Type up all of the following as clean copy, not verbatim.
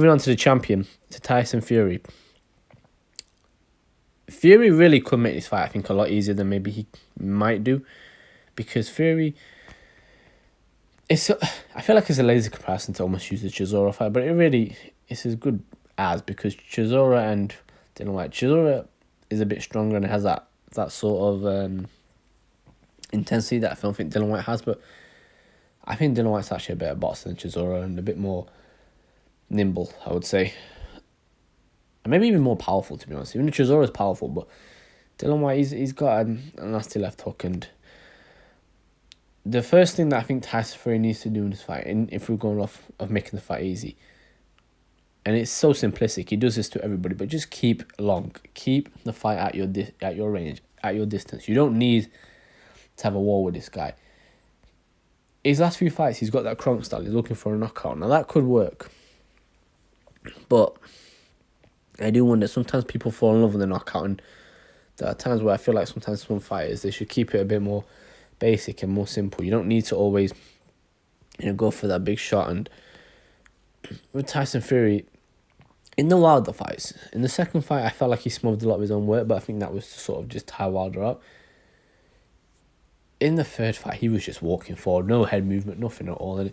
moving on to the champion, to Tyson Fury. Fury really could make this fight, I think, a lot easier than maybe he might do. Because Fury... I feel like it's a lazy comparison to almost use the Chisora fight, but it's as good as, because Chisora and Dillian Whyte... Chisora is a bit stronger and it has that sort of intensity that I don't think Dillian Whyte has, but I think Dillian Whyte's actually a better boxer than Chisora and a bit more nimble, I would say. And maybe even more powerful, to be honest. Even Chisora is powerful, but Dillian Whyte, he's got a nasty left hook. And the first thing that I think Tyson Fury needs to do in this fight, and if we're going off of making the fight easy, and it's so simplistic, he does this to everybody, but just keep long. Keep the fight at your range, at your distance. You don't need to have a war with this guy. His last few fights, he's got that Kronk style. He's looking for a knockout. Now, that could work. But I do wonder, sometimes people fall in love with the knockout, and there are times where I feel like sometimes some fighters, they should keep it a bit more basic and more simple. You don't need to always, go for that big shot. And with Tyson Fury, in the Wilder fights, in the second fight, I felt like he smothered a lot of his own work, but I think that was to sort of just tie Wilder up. In the third fight, he was just walking forward, no head movement, nothing at all. And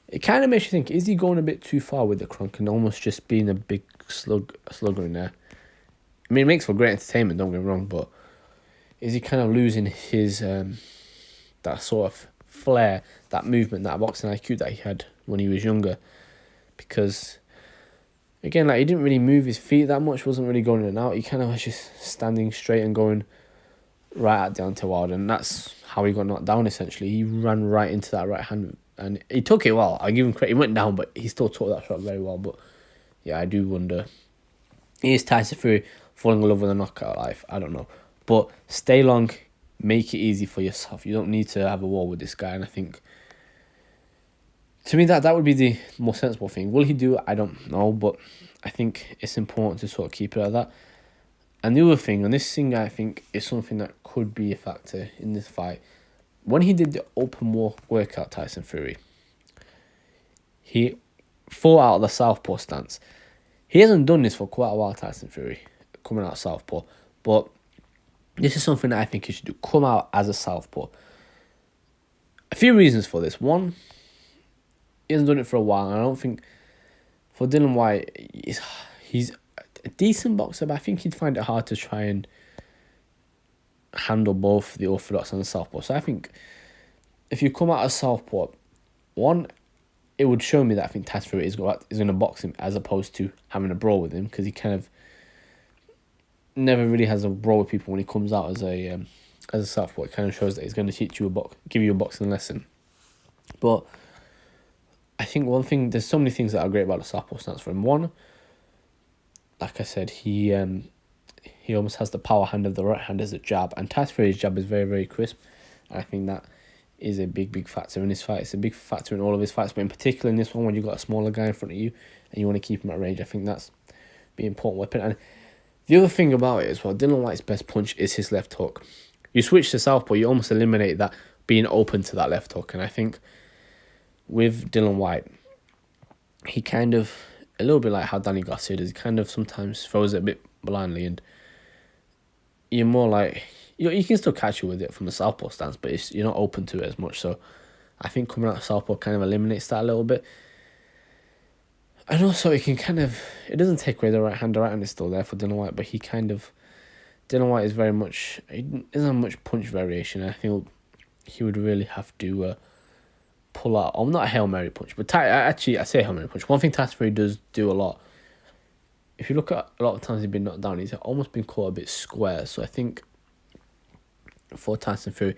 it kind of makes you think, is he going a bit too far with the Kronk and almost just being a big slugger in there? I mean, it makes for great entertainment, don't get me wrong, but is he kind of losing his, that sort of flair, that movement, that boxing IQ that he had when he was younger? Because, again, like, he didn't really move his feet that much, wasn't really going in and out. He kind of was just standing straight and going right at down to Wilder, and that's how he got knocked down, essentially. He ran right into that right hand, and he took it well. I give him credit. He went down, but he still took that shot very well. But yeah, I do wonder, is Tyson Fury falling in love with a knockout life? I don't know. But stay long, make it easy for yourself. You don't need to have a war with this guy, and I think, to me, that would be the more sensible thing. Will he do it? I don't know, but I think it's important to sort of keep it like that. And the other thing, and this thing I think is something that could be a factor in this fight, when he did the open war workout, Tyson Fury, he fought out of the southpaw stance. He hasn't done this for quite a while, Tyson Fury, coming out southpaw. But this is something that I think he should do, come out as a southpaw. A few reasons for this. One, he hasn't done it for a while, and I don't think, for Dillian Whyte, he's a decent boxer, but I think he'd find it hard to try and handle both the orthodox and the southpaw. So I think if you come out as southpaw, one, it would show me that I think Tyson Fury is going to box him as opposed to having a brawl with him, because he kind of never really has a brawl with people when he comes out as a southpaw. It kind of shows that he's going to give you a boxing lesson. But I think one thing, there's so many things that are great about the southpaw stance for him. One, like I said, he almost has the power hand of the right hand as a jab, and Tyson Fury's jab is very, very crisp. And I think that is a big, big factor in this fight. It's a big factor in all of his fights, but in particular in this one, when you've got a smaller guy in front of you and you want to keep him at range, I think that's the important weapon. And the other thing about it as well, Dillian Whyte's best punch is his left hook. You switch to southpaw, you almost eliminate that being open to that left hook. And I think with Dillian Whyte, he kind of, a little bit like how Danny Garcia does, he kind of sometimes throws it a bit blindly, and you're more like, you can still catch you with it from a southpaw stance, but you're not open to it as much. So I think coming out of southpaw kind of eliminates that a little bit. And also it doesn't take away the right hand. The right hand is still there for Dillian Whyte, but Dillian Whyte is very much, he doesn't have much punch variation. I think he would really have to pull out, not a Hail Mary punch, but I say Hail Mary punch. One thing Tyson Fury does do a lot, if you look at a lot of times he's been knocked down, he's almost been caught a bit square. So I think for Tyson Fury,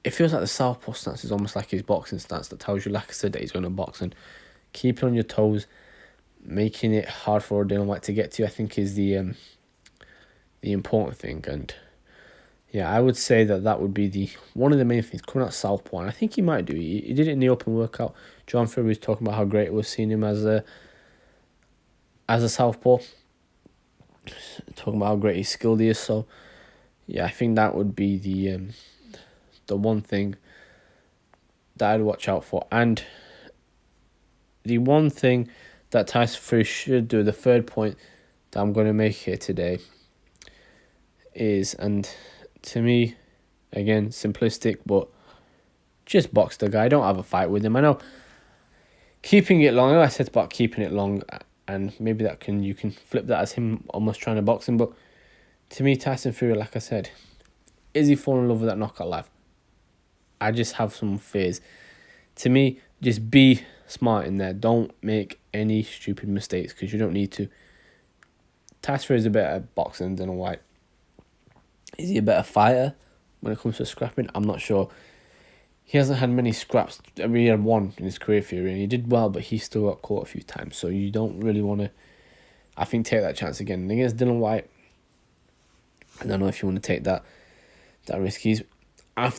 it feels like the southpaw stance is almost like his boxing stance that tells you, like I said, that he's going to box, and keeping on your toes, making it hard for Dillian Whyte to get to, I think is the important thing. And yeah, I would say that would be one of the main things, coming out southpaw, and I think he might do. He did it in the open workout. John Fury was talking about how great it was seeing him as a southpaw, talking about how great his skilled he is. So yeah, I think that would be the one thing that I'd watch out for. And the one thing that Tyson Fury should do, the third point that I'm going to make here today is, and to me, again, simplistic, but just box the guy. Don't have a fight with him. I know keeping it long, I said about keeping it long, and maybe you can flip that as him almost trying to box him, but to me, Tyson Fury, like I said, is he falling in love with that knockout life? I just have some fears. To me, just be smart in there. Don't make any stupid mistakes because you don't need to. Tyson Fury is a better boxer than Dana White. Is he a better fighter when it comes to scrapping? I'm not sure. He hasn't had many scraps. I mean, he had one in his career, Fury, and he did well, but he still got caught a few times. So you don't really want to, I think, take that chance again. And against Dylan White, I don't know if you want to take that risk.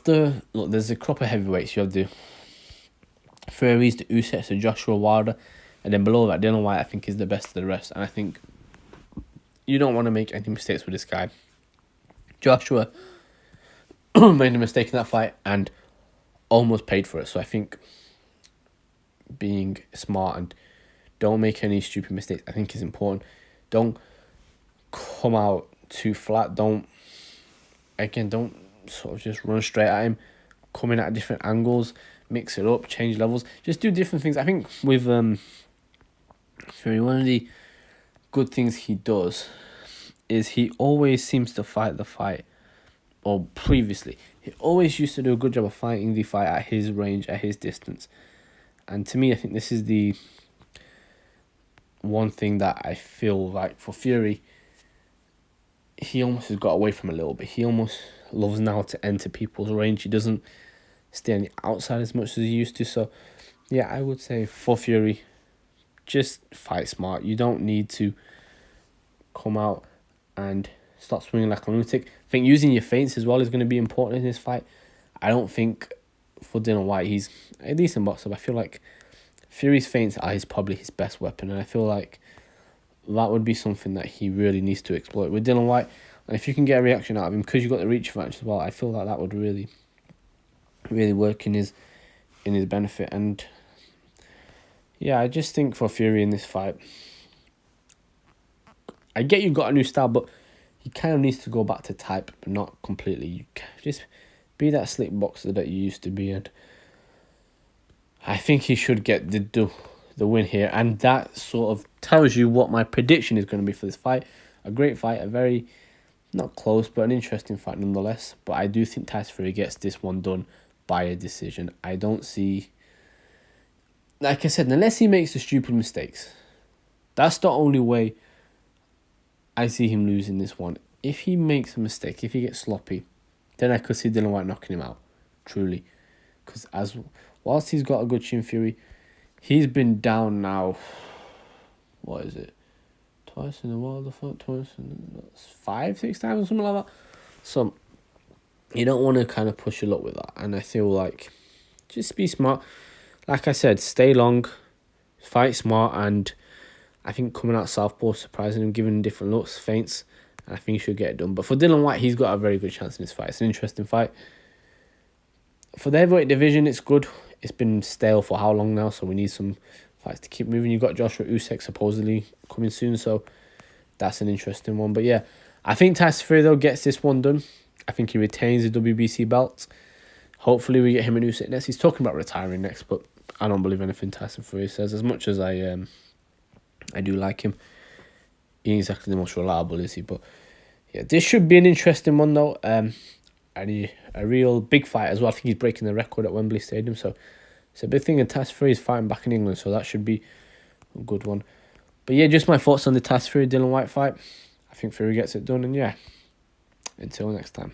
Look, there's a crop of heavyweights. You have the Furies, the Usyks, the Joshua Wilder, and then below that, Dylan White, I think, is the best of the rest. And I think you don't want to make any mistakes with this guy. Joshua made a mistake in that fight and almost paid for it. So I think being smart and don't make any stupid mistakes, I think, is important. Don't come out too flat. Don't sort of just run straight at him. Come in at different angles, mix it up, change levels. Just do different things. I think with Fury, one of the good things he does is he always seems to fight the fight, or previously, he always used to do a good job of fighting the fight at his range, at his distance. And to me, I think this is the one thing that I feel like for Fury, he almost has got away from a little bit. He almost loves now to enter people's range. He doesn't stay on the outside as much as he used to. So, yeah, I would say for Fury, just fight smart. You don't need to come out and start swinging like a lunatic. I think using your feints as well is going to be important in this fight. I don't think for Dylan White he's a decent boxer, but I feel like Fury's feints are probably his best weapon, and I feel like that would be something that he really needs to exploit with Dylan White. And if you can get a reaction out of him, because you've got the reach advantage as well, I feel like that would really, really work in his benefit. And yeah, I just think for Fury in this fight, I get you got a new style, but he kind of needs to go back to type, but not completely. You just be that slick boxer that you used to be, and I think he should get the win here. And that sort of tells you what my prediction is going to be for this fight. A great fight, a very, not close, but an interesting fight nonetheless. But I do think Tyson Fury gets this one done by a decision. I don't see, like I said, unless he makes the stupid mistakes, that's the only way I see him losing this one. If he makes a mistake, if he gets sloppy, then I could see Dylan White knocking him out, truly. Because whilst he's got a good chin, Fury, he's been down now, what is it? Twice in a while, twice in 5, 6 times or something like that. So you don't want to kind of push your luck with that. And I feel like just be smart. Like I said, stay long, fight smart, and I think coming out southpaw, surprising him, giving him different looks, feints, I think he should get it done. But for Dylan White, he's got a very good chance in this fight. It's an interesting fight. For the heavyweight division, it's good. It's been stale for how long now, so we need some fights to keep moving. You've got Joshua Usyk supposedly coming soon, so that's an interesting one. But yeah, I think Tyson Fury, though, gets this one done. I think he retains the WBC belt. Hopefully we get him and Usyk next. He's talking about retiring next, but I don't believe anything Tyson Fury says. As much as I do like him, he ain't exactly the most reliable, is he? But yeah, this should be an interesting one, though. And a real big fight as well. I think he's breaking the record at Wembley Stadium, so it's a big thing. And Tyson Fury is fighting back in England, so that should be a good one. But yeah, just my thoughts on the Tyson Fury Dylan White fight. I think Fury gets it done, and yeah, until next time.